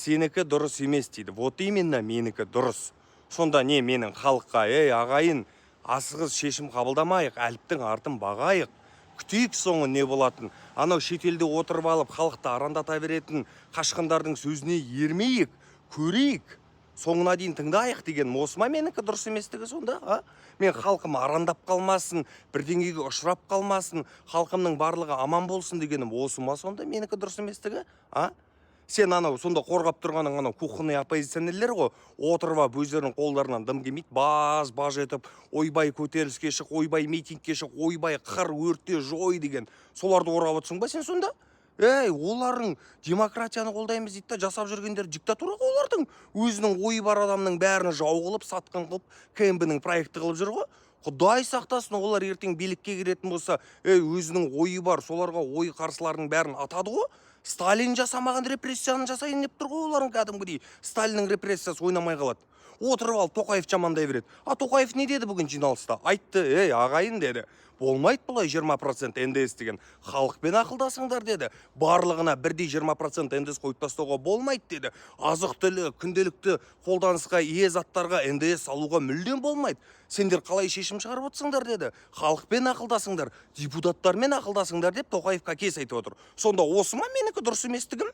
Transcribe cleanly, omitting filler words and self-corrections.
сенікі дұрыс емес дейді. Вот именно менікі дұрыс. Сонда не менің халыққа, ағайын, асығыз шешім қабылдамайық, әліптің артын бағайық. Күтейік соңы не болатын. Анау шетелде отырып алып, халықты арандата беретін қашқындардың сөзіне ермейік, көрейік. Соңына дейін тыңдайық деген осы ма менікі дұрыс еместігі сонда? Мен халқым арандап қалмасын, бірдеңеге ұшырап қалмасын, халқымның барлығы аман болсын дегенім осы ма сонда менікі дұрыс еместігі? Сен анау сонда қорғап тұрғаның анау кухонный оппозиционерлер ғой, отырып алып өздерінің қолдарынан дым келмейді, баж етіп, ойбай көтеріліске шық, ойбай митингке шық, ойбай қыр өртте жой деген. Соларды қорғап отырсың ба сен сонда? Олардың демократияны қолдаймыз дейді да, жасап жүргендер диктатура ғой олардың. Өзінің ойы бар адамның бәрін жау қылып, сатқын қылып, КМБ-ның проекті қылып жүр ғой. Құдай сақтасын, олар ертең билікке кіретін болса, өзінің ойы бар, соларға ой қарсыларының бәрін атады ғой. Сталин жасамаған репрессияны жасайын деп тұр ғой олардың кәдімгідей. Сталиннің репрессиясы ойнамай қалады. Отырып алып Тоқаев жамандай береді. Тоқаев не деді бүгін жиналыста? Айтты, ағайын деді. Болмайды бұлай 20% НДС деген. Халықпен ақылдасыңдар деді. Барлығына бірдей 20% НДС қойып тастауға болмайды деді. Азық-түлік, күнделікті қолданысқа ие заттарға НДС салуға мүлдем болмайды. Сендер қалай шешім шығарып отырсыңдар деді. Халықпен ақылдасыңдар, депутаттармен ақылдасыңдар деп Тоқаев кекес айтып отыр. Сонда осы ма менікі дұрыс еместігім?